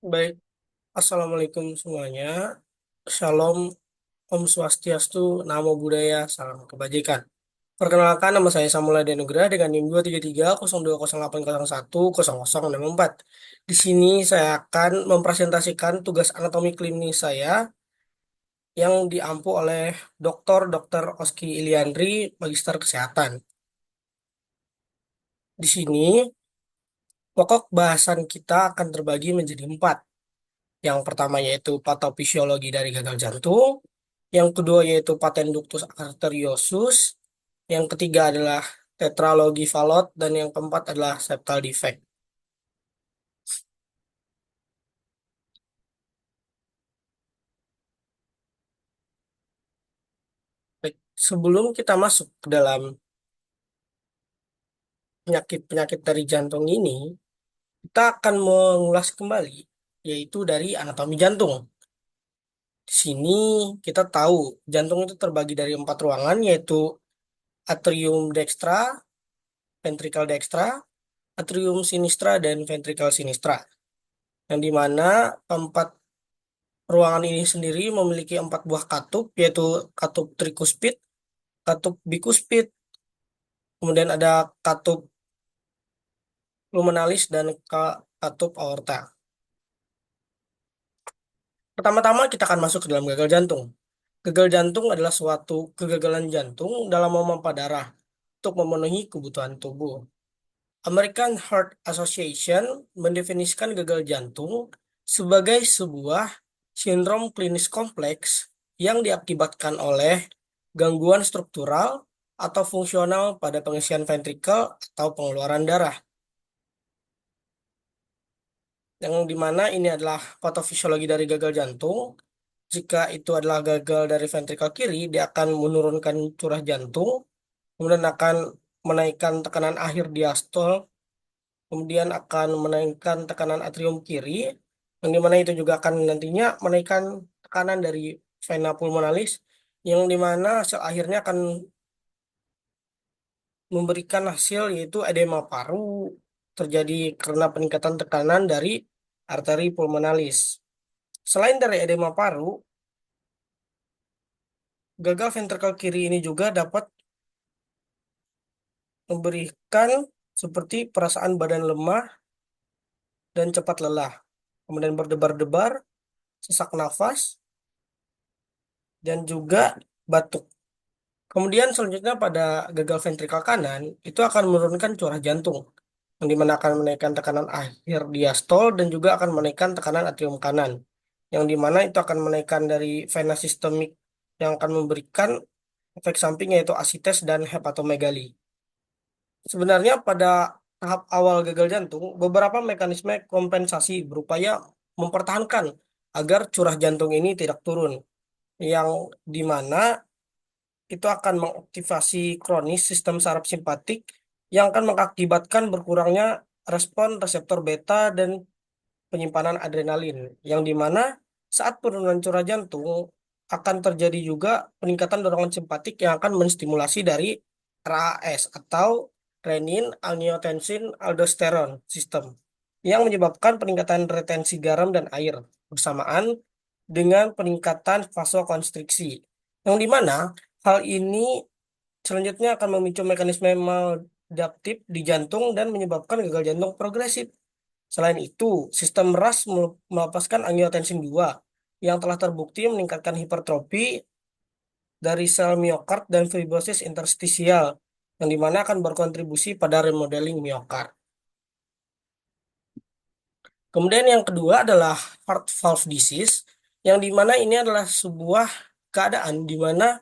Baik, Assalamualaikum semuanya. Shalom, Om Swastiastu, Namo Buddhaya, Salam Kebajikan. Perkenalkan, nama saya Samuel Denugra dengan NIM 233 0208010064. Di sini saya akan mempresentasikan tugas anatomi klinis saya yang diampu oleh Dr. Oski Iliandri, Magister Kesehatan. Di sini, pokok bahasan kita akan terbagi menjadi 4. Yang pertama yaitu patofisiologi dari gagal jantung, yang kedua yaitu paten ductus arteriosus, yang ketiga adalah tetralogi Fallot, dan yang keempat adalah septal defect. Baik, sebelum kita masuk ke dalam penyakit-penyakit dari jantung ini, kita akan mengulas kembali yaitu dari anatomi jantung. Di sini kita tahu jantung itu terbagi dari 4 ruangan yaitu atrium dextra, ventricle dextra, atrium sinistra, dan ventricle sinistra. Yang dimana keempat ruangan ini sendiri memiliki 4 buah katup, yaitu katup trikuspid, katup bikuspid, kemudian ada katup lumenalis, dan katup aorta. Pertama-tama kita akan masuk ke dalam gagal jantung. Gagal jantung adalah suatu kegagalan jantung dalam memompa darah untuk memenuhi kebutuhan tubuh. American Heart Association mendefinisikan gagal jantung sebagai sebuah sindrom klinis kompleks yang diakibatkan oleh gangguan struktural atau fungsional pada pengisian ventrikel atau pengeluaran darah. Yang dimana ini adalah patofisiologi dari gagal jantung. Jika itu adalah gagal dari ventrikel kiri, dia akan menurunkan curah jantung, kemudian akan menaikkan tekanan akhir diastol, kemudian akan menaikkan tekanan atrium kiri, yang dimana itu juga akan nantinya menaikkan tekanan dari vena pulmonalis, yang dimana hasil akhirnya akan memberikan hasil yaitu edema paru terjadi karena peningkatan tekanan dari arteri pulmonalis. Selain dari edema paru, gagal ventrikel kiri ini juga dapat memberikan seperti perasaan badan lemah dan cepat lelah, kemudian berdebar-debar, sesak nafas, dan juga batuk. Kemudian selanjutnya pada gagal ventrikel kanan itu akan menurunkan curah jantung, yang dimana akan menaikkan tekanan akhir diastol dan juga akan menaikkan tekanan atrium kanan, yang dimana itu akan menaikkan dari vena sistemik yang akan memberikan efek samping yaitu asites dan hepatomegali. Sebenarnya pada tahap awal gagal jantung, beberapa mekanisme kompensasi berupaya mempertahankan agar curah jantung ini tidak turun, yang dimana itu akan mengaktifasi kronis sistem saraf simpatik yang akan mengakibatkan berkurangnya respon reseptor beta dan penyimpanan adrenalin, yang dimana saat penurunan curah jantung akan terjadi juga peningkatan dorongan simpatik yang akan menstimulasi dari RAS atau renin angiotensin aldosteron sistem, yang menyebabkan peningkatan retensi garam dan air bersamaan dengan peningkatan vasokonstriksi, yang dimana hal ini selanjutnya akan memicu mekanisme maladaptif di jantung dan menyebabkan gagal jantung progresif. Selain itu, sistem RAS melepaskan angiotensin 2 yang telah terbukti meningkatkan hipertrofi dari sel miokard dan fibrosis interstisial, yang dimana akan berkontribusi pada remodeling miokard. Kemudian yang kedua adalah heart valve disease, yang dimana ini adalah sebuah keadaan di mana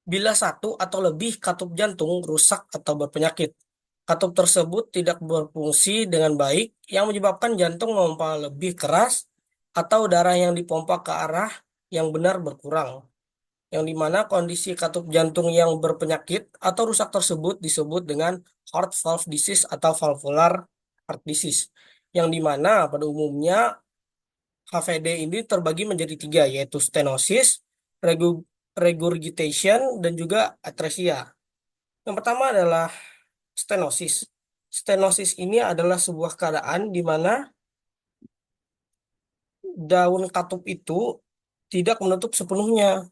bila satu atau lebih katup jantung rusak atau berpenyakit, katup tersebut tidak berfungsi dengan baik yang menyebabkan jantung memompa lebih keras atau darah yang dipompa ke arah yang benar berkurang. Yang dimana kondisi katup jantung yang berpenyakit atau rusak tersebut disebut dengan heart valve disease atau valvular heart disease. Yang dimana pada umumnya HVD ini terbagi menjadi 3, yaitu stenosis, regurgitation, dan juga atresia. Yang pertama adalah stenosis. Stenosis ini adalah sebuah keadaan di mana daun katup itu tidak menutup sepenuhnya.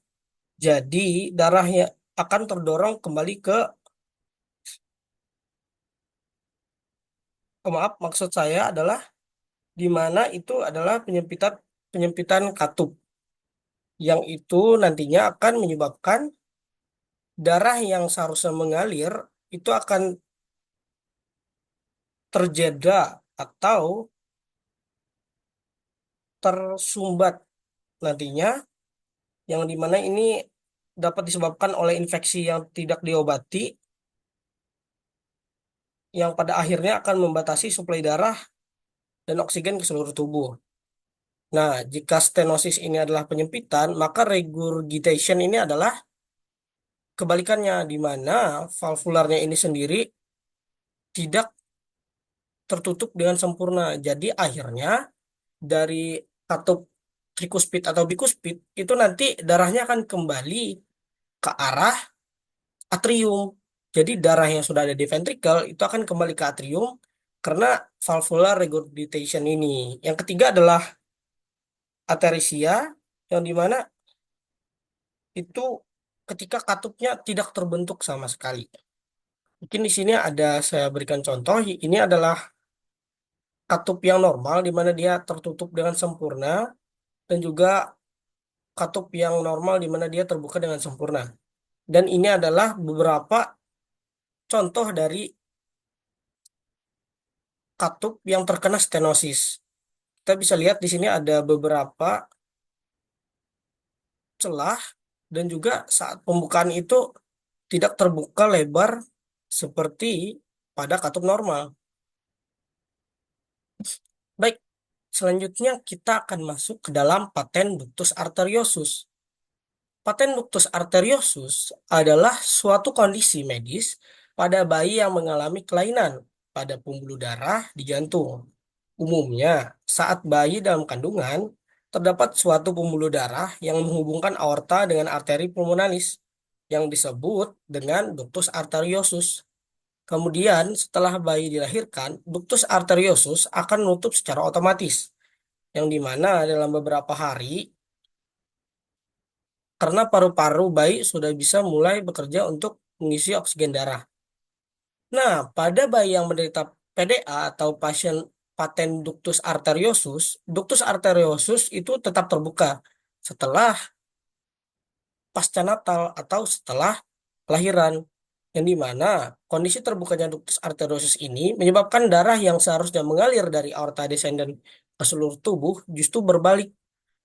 Jadi darahnya akan terdorong kembali maaf, maksud saya adalah di mana itu adalah penyempitan penyempitan katup yang itu nantinya akan menyebabkan darah yang seharusnya mengalir itu akan terjeda atau tersumbat nantinya, yang dimana ini dapat disebabkan oleh infeksi yang tidak diobati yang pada akhirnya akan membatasi suplai darah dan oksigen ke seluruh tubuh. Nah, jika stenosis ini adalah penyempitan, maka regurgitation ini adalah kebalikannya, di mana valvularnya ini sendiri tidak tertutup dengan sempurna. Jadi akhirnya dari katup trikuspid atau bikuspid itu nanti darahnya akan kembali ke arah atrium. Jadi darah yang sudah ada di ventricle itu akan kembali ke atrium karena valvular regurgitation ini. Yang ketiga adalah atresia, yang dimana itu ketika katupnya tidak terbentuk sama sekali. Mungkin di sini ada saya berikan contoh. Ini adalah katup yang normal di mana dia tertutup dengan sempurna, dan juga katup yang normal di mana dia terbuka dengan sempurna. Dan ini adalah beberapa contoh dari katup yang terkena stenosis. Kita bisa lihat di sini ada beberapa celah, dan juga saat pembukaan itu tidak terbuka lebar seperti pada katup normal. Baik, selanjutnya kita akan masuk ke dalam paten ductus arteriosus. Paten ductus arteriosus adalah suatu kondisi medis pada bayi yang mengalami kelainan pada pembuluh darah di jantung. Umumnya, saat bayi dalam kandungan, terdapat suatu pembuluh darah yang menghubungkan aorta dengan arteri pulmonalis yang disebut dengan ductus arteriosus. Kemudian, setelah bayi dilahirkan, ductus arteriosus akan menutup secara otomatis, yang dimana dalam beberapa hari, karena paru-paru bayi sudah bisa mulai bekerja untuk mengisi oksigen darah. Nah, pada bayi yang menderita PDA atau pasien paten ductus arteriosus itu tetap terbuka setelah pasca natal atau setelah kelahiran, yang dimana kondisi terbukanya ductus arteriosus ini menyebabkan darah yang seharusnya mengalir dari aorta descendens ke seluruh tubuh justru berbalik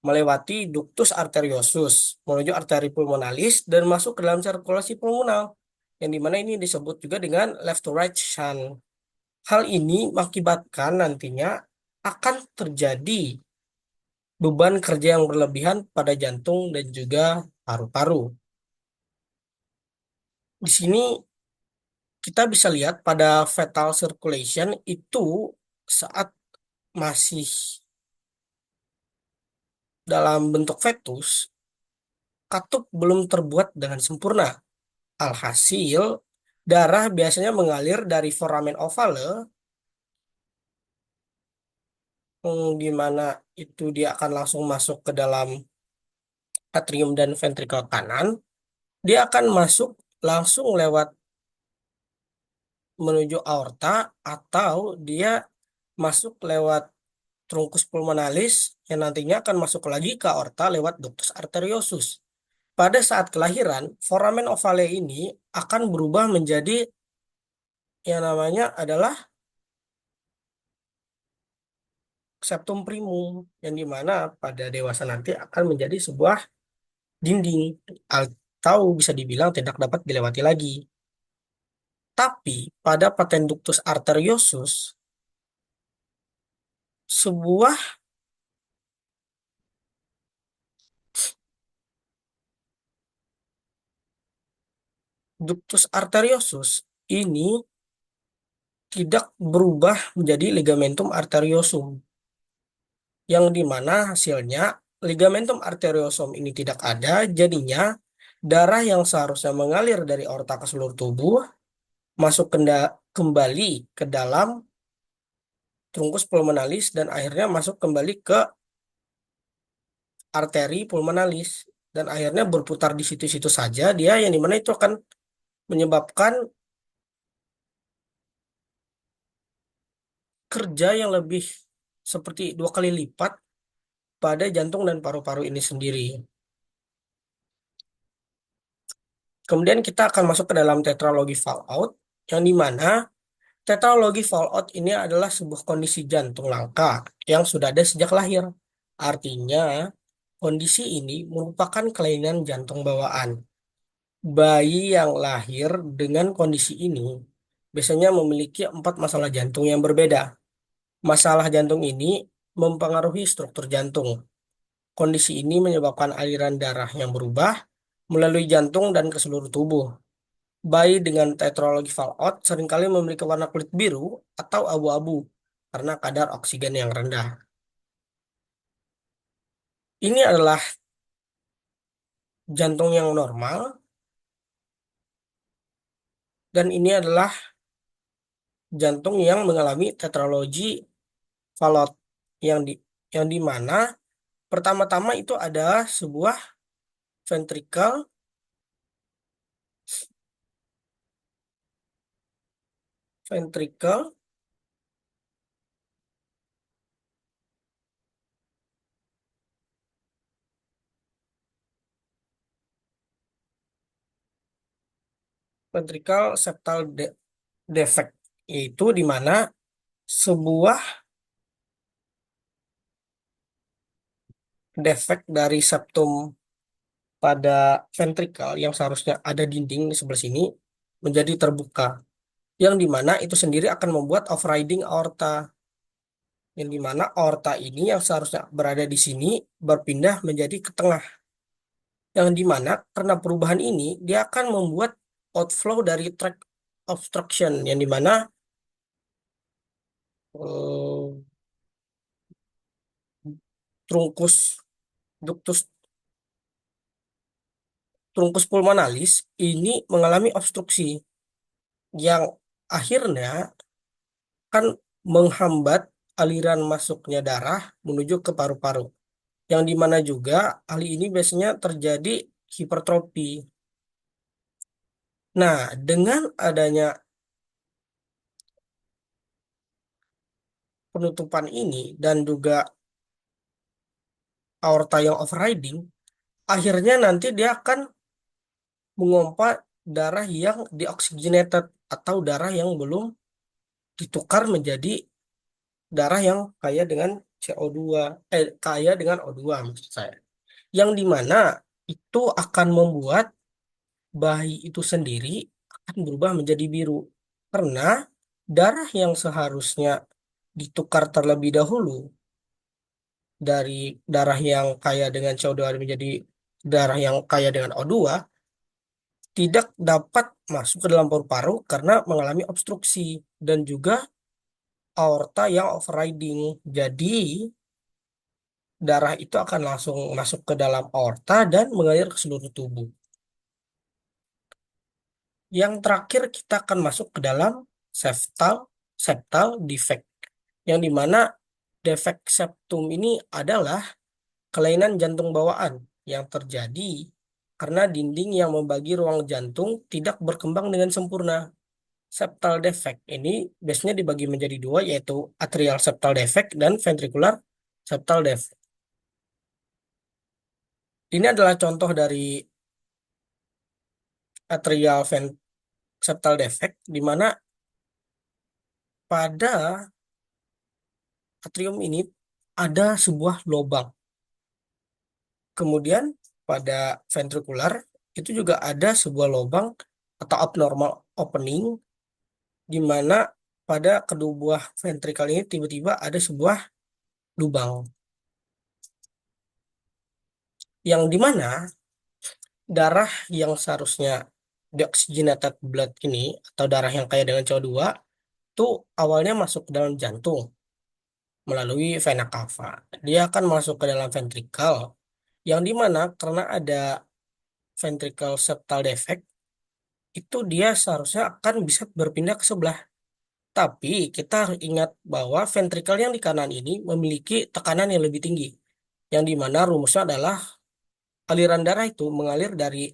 melewati ductus arteriosus menuju arteri pulmonalis dan masuk ke dalam sirkulasi pulmonal, yang dimana ini disebut juga dengan left to right shunt. Hal ini mengakibatkan nantinya akan terjadi beban kerja yang berlebihan pada jantung dan juga paru-paru. Di sini kita bisa lihat pada fetal circulation itu saat masih dalam bentuk fetus, katup belum terbuat dengan sempurna. Alhasil, darah biasanya mengalir dari foramen ovale, di mana itu dia akan langsung masuk ke dalam atrium dan ventrikel kanan. Dia akan masuk langsung lewat menuju aorta, atau dia masuk lewat trunkus pulmonalis yang nantinya akan masuk lagi ke aorta lewat ductus arteriosus. Pada saat kelahiran, foramen ovale ini akan berubah menjadi yang namanya adalah septum primum, yang dimana pada dewasa nanti akan menjadi sebuah dinding atau bisa dibilang tidak dapat dilewati lagi. Tapi pada paten ductus arteriosus, sebuah ductus arteriosus ini tidak berubah menjadi ligamentum arteriosum, yang dimana hasilnya ligamentum arteriosum ini tidak ada, jadinya darah yang seharusnya mengalir dari aorta ke seluruh tubuh masuk kembali ke dalam trunkus pulmonalis dan akhirnya masuk kembali ke arteri pulmonalis dan akhirnya berputar di situ-situ saja dia yang dimana itu akan menyebabkan kerja yang lebih seperti 2 kali lipat pada jantung dan paru-paru ini sendiri. Kemudian kita akan masuk ke dalam tetralogi fallout yang dimana tetralogi fallout ini adalah sebuah kondisi jantung langka yang sudah ada sejak lahir. Artinya, kondisi ini merupakan kelainan jantung bawaan. Bayi yang lahir dengan kondisi ini biasanya memiliki 4 masalah jantung yang berbeda. Masalah jantung ini mempengaruhi struktur jantung. Kondisi ini menyebabkan aliran darah yang berubah melalui jantung dan ke seluruh tubuh. Bayi dengan tetralogi fallout seringkali memiliki warna kulit biru atau abu-abu karena kadar oksigen yang rendah. Ini adalah jantung yang normal dan ini adalah jantung yang mengalami tetralogi fallout yang di yang di mana pertama-tama itu ada sebuah ventricle ventricle ventricle septal defect, yaitu di mana sebuah defek dari septum pada ventricle yang seharusnya ada dinding di sebelah sini menjadi terbuka, yang dimana itu sendiri akan membuat overriding aorta, yang dimana aorta ini yang seharusnya berada di sini berpindah menjadi ke tengah, yang dimana karena perubahan ini dia akan membuat outflow dari tract obstruction, yang dimana eh, trunkus ductus trunkus pulmonalis ini mengalami obstruksi yang akhirnya kan menghambat aliran masuknya darah menuju ke paru-paru. Yang dimana juga hal ini biasanya terjadi hipertrofi. Nah, dengan adanya penutupan ini dan juga aorta yang overriding, akhirnya nanti dia akan mengompa darah yang deoxygenated atau darah yang belum ditukar menjadi darah yang kaya dengan CO2, kaya dengan O2 maksud saya. Yang dimana itu akan membuat bayi itu sendiri akan berubah menjadi biru. Karena darah yang seharusnya ditukar terlebih dahulu dari darah yang kaya dengan CO2 menjadi darah yang kaya dengan O2 tidak dapat masuk ke dalam paru-paru karena mengalami obstruksi dan juga aorta yang overriding. Jadi darah itu akan langsung masuk ke dalam aorta dan mengalir ke seluruh tubuh. Yang terakhir kita akan masuk ke dalam septal septal defect, yang dimana defek septum ini adalah kelainan jantung bawaan yang terjadi karena dinding yang membagi ruang jantung tidak berkembang dengan sempurna. Septal defect ini biasanya dibagi menjadi dua, yaitu atrial septal defect dan ventricular septal defect. Ini adalah contoh dari atrial septal defect di mana pada atrium ini ada sebuah lubang. Kemudian pada ventrikular itu juga ada sebuah lubang atau abnormal opening di mana pada kedua buah ventrikel ini tiba-tiba ada sebuah lubang yang dimana darah yang seharusnya deoxygenated blood ini atau darah yang kaya dengan CO2 itu awalnya masuk ke dalam jantung melalui vena cava. Dia akan masuk ke dalam ventrikel yang dimana karena ada ventricle septal defect itu dia seharusnya akan bisa berpindah ke sebelah. Tapi kita harus ingat bahwa ventrikel yang di kanan ini memiliki tekanan yang lebih tinggi, yang dimana rumusnya adalah aliran darah itu mengalir dari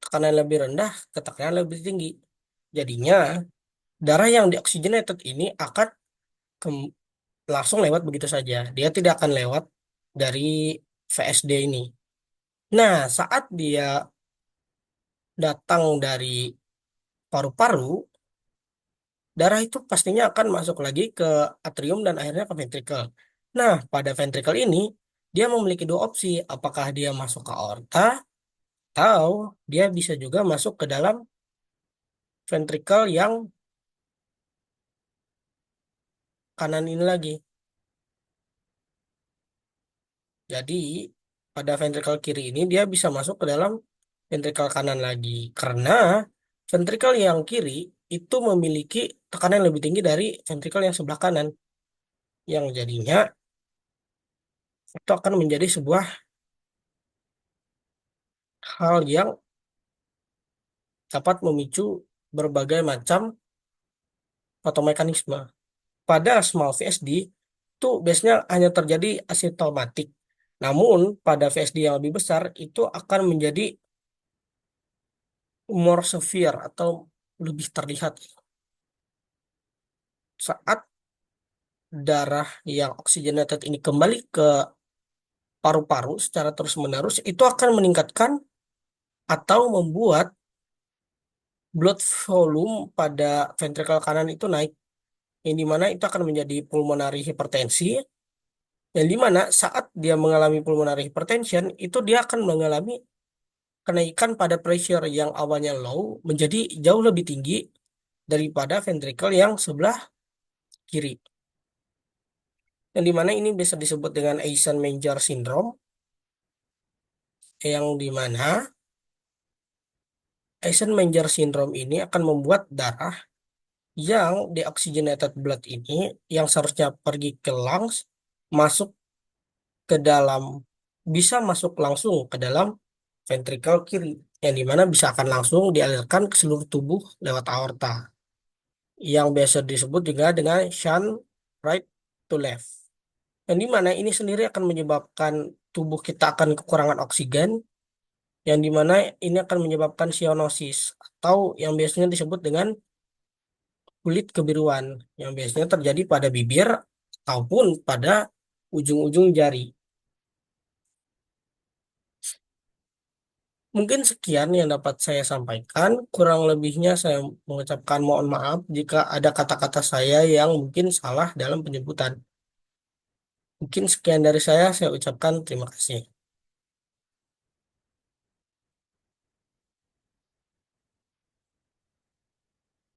tekanan lebih rendah ke tekanan lebih tinggi. Jadinya darah yang dioxygenated ini akan ke- langsung lewat begitu saja. Dia tidak akan lewat dari VSD ini. Nah, saat dia datang dari paru-paru, darah itu pastinya akan masuk lagi ke atrium dan akhirnya ke ventrikel. Nah, pada ventrikel ini dia memiliki dua opsi, apakah dia masuk ke aorta atau dia bisa juga masuk ke dalam ventrikel yang kanan ini lagi. Jadi, pada ventrikel kiri ini dia bisa masuk ke dalam ventrikel kanan lagi karena ventrikel yang kiri itu memiliki tekanan yang lebih tinggi dari ventrikel yang sebelah kanan, yang jadinya itu akan menjadi sebuah hal yang dapat memicu berbagai macam fotomekanisme. Pada small VSD itu biasanya hanya terjadi asimptomatik. Namun pada VSD yang lebih besar itu akan menjadi more severe atau lebih terlihat saat darah yang oxygenated ini kembali ke paru-paru secara terus-menerus itu akan meningkatkan atau membuat blood volume pada ventrikel kanan itu naik, yang dimana itu akan menjadi pulmonary hypertensi, yang dimana saat dia mengalami pulmonary hypertension itu dia akan mengalami kenaikan pada pressure yang awalnya low menjadi jauh lebih tinggi daripada ventrikel yang sebelah kiri, yang dimana ini bisa disebut dengan Eisenmenger syndrome, yang dimana Eisenmenger syndrome ini akan membuat darah yang deoxygenated blood ini yang seharusnya pergi ke lungs masuk ke dalam, bisa masuk langsung ke dalam ventrikel kiri, yang dimana bisa akan langsung dialirkan ke seluruh tubuh lewat aorta, yang biasa disebut juga dengan shunt right to left, yang dimana ini sendiri akan menyebabkan tubuh kita akan kekurangan oksigen, yang dimana ini akan menyebabkan cyanosis atau yang biasanya disebut dengan kulit kebiruan, yang biasanya terjadi pada bibir ataupun pada ujung-ujung jari. Mungkin sekian yang dapat saya sampaikan. Kurang lebihnya saya mengucapkan mohon maaf jika ada kata-kata saya yang mungkin salah dalam penyebutan. Mungkin sekian dari saya ucapkan terima kasih.